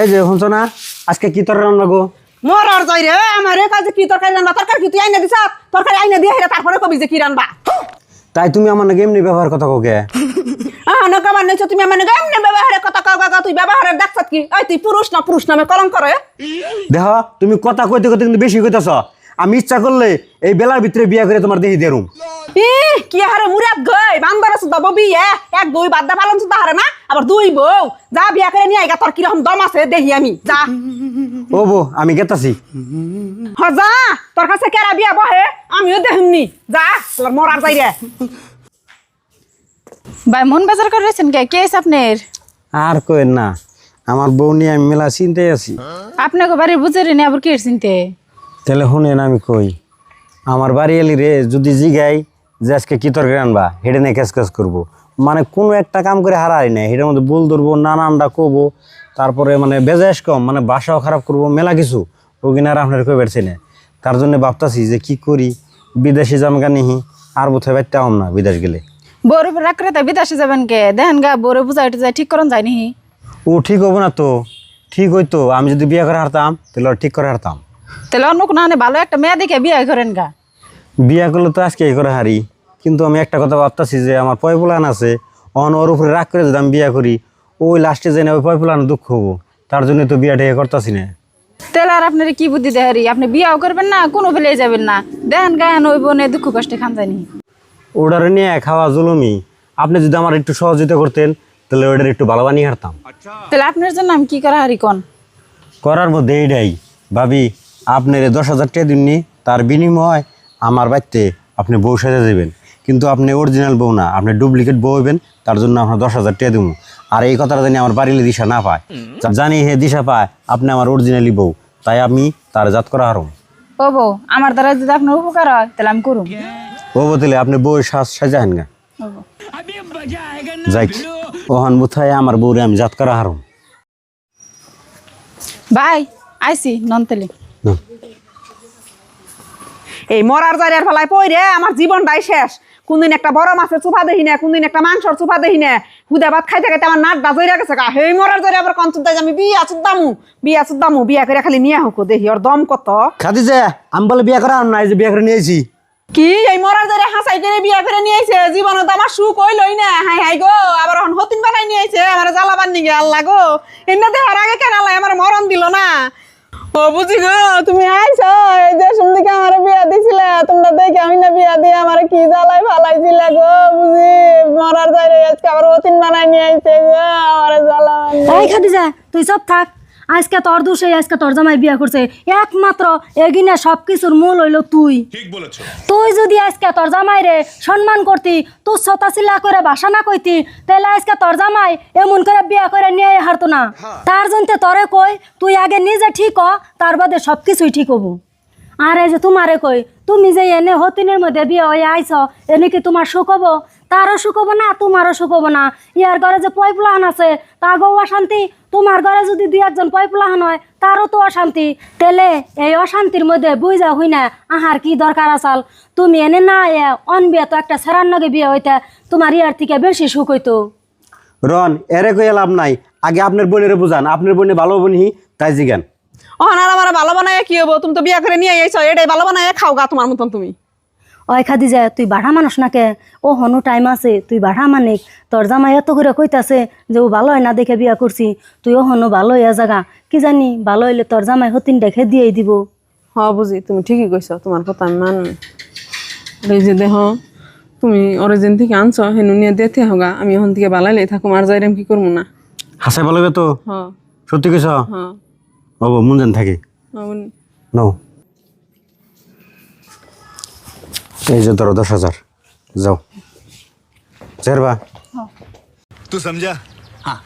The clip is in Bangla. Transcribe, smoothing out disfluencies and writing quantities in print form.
এই যে শুনছো না আজকে কি তরকারি রান্না গো? মরার যাই রে আমার কাছে কি তরকারি রান্না তরকারি কি তুই আইনা দিছ তরকারি আইনা দিয়ে হেরে তারপরে কবি যে কি রান্না তাই তুমি আমার নাকি এমনি ব্যবহার কথা কোকে? না কাবার নেছো তুমি আমার এমনি ব্যবহারের কথা কাকা তুই ব্যবহারের দেখছত কি এই তুই পুরুষ না পুরুষ নামে কলঙ্ক করে দেখ তুমি কথা কইতে কইতে কিন্তু বেশি কইতাছ। আমি ইচ্ছা করলে এই বেলার ভিতরে বিয়া করে তোমার দেহি দেরুম। কি হারে মুরাদ গই বান্দরে সুদা ববি এক দুই বাদ দা পালন সুদা হারে না আবার দুই বউ যা বিয়া করে নিয়ে আইগা তোর কি রকম দম আছে দেহি আমি যা ও বো আমি গেতাছি। হ যা তোর কাছে কেরা বিয়া বহে আমিও দেহমনি যা তোর মরার যাই রে ভাই মন বাজার করেছেন কে আছে আপনার? আর কইেন না, আমার বউ নিয়ে আমি মেলা চিন্তায় আছি। আপনাকে বাড়ির বুঝে নি আবার কি চিনতে? তাহলে শুনেন আমি কই, আমার বাড়ি এলি রে যদি জিগাই যে আজকে কি তরকারি আনবা হেডে নিয়ে ক্যাশ করবো, মানে কোনো একটা কাম করে হারাই নাই, হেডের মধ্যে বুল ধরবো নানানটা কবো, তারপরে মানে বেজাস কম মানে বাসাও খারাপ করবো মেলা কিছু ও কিনা আর আপনার কই বেড়ছে না। তার জন্য ভাবতাছি যে কি করি, বিদেশি জামগা নিহি আর বোধহয় বাইতে আম না বিদেশ গেলে। বউর উপর রাখ করে তাই বিদেশে যাবেন কে? দেখেন গা বউরে বুঝাই যায় ঠিক করন যায়নি। ও ঠিক হবো না তো, ঠিক হইতো আমি যদি বিয়ে করে হারতাম তাহলে ওর ঠিক করে হারতাম। তাহলে অন্য কোনো ভালো একটা মেয়ে দেখে বিয়ে করেন গা। বিয়া করলে তো আজকে এই করে হারি, কিন্তু আমি একটা কথা ভাবতাছি যে আমার পয়পুলান আছে ওর উপরে রাগ করে যদি আমি বিয়া করি ওই লাস্টে যাই না ওই পয়পুলান দুঃখ হবো, তার জন্য তো বিয়া টেকে করতেছি না। তাহলে আর আপনার কি বুদ্ধি দেহারি, আপনি বিয়াও করবেন না কোনো ফেলে যাবেন না, দেখেন গায়ে ওই বোনে দুঃখ কষ্টে খান যায়নি। ওটারে নিয়ে খাওয়া জুলুমি, আপনি যদি আমার একটু সহযোগিতা করতেন তাহলে ওটার একটু ভালো বানিয়ে হারতাম। তাহলে আপনার জন্য আমি কি করা হারি কন? করার মধ্যে এইটাই ভাবি, আপনার 10,000 টাকা দিননি, তার বিনিময় আমার বাড়িতে আপনি বউ সাজা দেবেন, কিন্তু আপনি অরিজিনাল বউ না, আপনি ডুপ্লিকেট বউ হইবেন, তার জন্য আপনার 10,000 টাকা দেবো। আর এই কথাটা জানি আমার বাড়িলে দিশা না পায়, জানি হে দিশা পায় আপনি আমার অরিজিনালি বউ, তাই আমি তার জাত করা হারম। ও বউ আমার দ্বারা যদি আপনার উপকার হয় তাহলে আমি করুন। ও বলতে আপনি বউ সাজাহেন গা যাই ওহান বুথায় আমার বউরে আমি জাত করা হারম। ভাই আইসি নন্তেলে এই মরার জারিয়ার ফেলায় পইরে আমার জীবনটাই শেষ। কোনদিন একটা বড় মাছের চুপা দেখি না, কোনদিন একটা মাংসর চুপা দেখি না, হুদা ভাত খাইতে খাইতে আমার নাক ডাজইরা গেছে গা। হেই মরার জারি আবার কনসুদ আমি বিয়া চুদ্দামু বিয়া করে খালি নিয়ে হোক দেখি ওর দম কত। খাদি যে আমি বলে বিয়ে করা না, এই যে বিয়ে করে নিয়েছি। কি এই মরার জারি হাসাই করে বিয়া করে নিয়ে আইছে, জীবনে তো আমার সুখ হইলই না। হাই হাই গো আবার এখন হতিন বানাই নিয়ে আইছে আমার জ্বালাবার নিগে। আল্লাহ গো এমনি দেহার আগে কেন আল্লাহ আমার মরণ দিল না। ও বুঝি গো তুমি আইছো এই যে দিকে আমার বিয়া দিছিলে, তোমরা দেখে আমি না বিয়া দিয়ে আমার কি জ্বালাই ফালাইছিলে গো। বুঝি মরার জারি আজকে আবার হতিন বানাই নিয়ে আইছে গো আমার জ্বালান। এই খাদিজা তুই চুপ থাক, আজকে তোর দোষে আজকে তোর জামাই বিয়া করছে, একমাত্র এগিনা সবকিছুর মূল হইল তুই। তুই যদি আজকে তোর জামাই রে সম্মান করতি, তুই ছতাছিলা করে বাসা না কইতি, তাহলে আজকে তোর জামাই এমন করে বিয়া করে নিয়ে হারতো না। তার জন্য তরে কই তুই আগে নিজে ঠিক হ, তার বাদে সবকিছুই ঠিক হবো। আর এই যে তোমারে কই তুমি যে এনে হতিনের মধ্যে বিয়ে হয়ে আইছ, এনে কি তোমার সুখ হবো? তারও সুখ হবো না, তোমারও সুখ হবো না। ইয়ার ঘরে যে পয়পুলাহান আছে তাগো অশান্তি, তোমার ঘরে যদি 2-1 পয়পুলাহান হয় তারও তো অশান্তি। তেলে এই অশান্তির মধ্যে বুঝা হই না আহার কি দরকার আসাল। তুমি এনে না অন বিয়ে তো একটা সেরার নগে বিয়ে হইতে তোমার ইয়ার থেকে বেশি সুখ হইতো। রন এরে কই লাভ নাই, আগে আপনার বোনের বুঝান, আপনার বোনে ভালো বোনই তাই জিগান। আর আমার ভালো বানায় কি হবো? তুমি তো বিয়া করে নিয়ে আইছো, এটাই ভালো বানায় খাও গা তোমার মতন তুমি। ওই খাদিজা তুই বাড়া মানুষ নাকে, ও হনু টাইম আছে, তুই বাড়া মানিক। তোর জামাই এত করে কইতাছে যে ও ভালো হয় না দেখে বিয়া করছি, তুই ও হনু ভালো হইয়া জাগা। কি জানি ভালো হইলে তোর জামাই হতিন দেখে দিয়েই দিব। হ বুঝি তুমি ঠিকই কইছো, তোমার কথা আমি মানি। এই যে দেহ তুমি অরিজিন থেকে আনছো হেনু নিয়ে দেখতে হোগা, আমি এখন থেকে বালাইলে থাকুম আর যাইরাম কি করবো না। হাসাই ভালো তো হ্যাঁ সত্যি কইছ? হ্যাঁ ও মন জান থাকে নাও, এই যে ধরো 10,000 যাও চেরবা। तू समझा? हाँ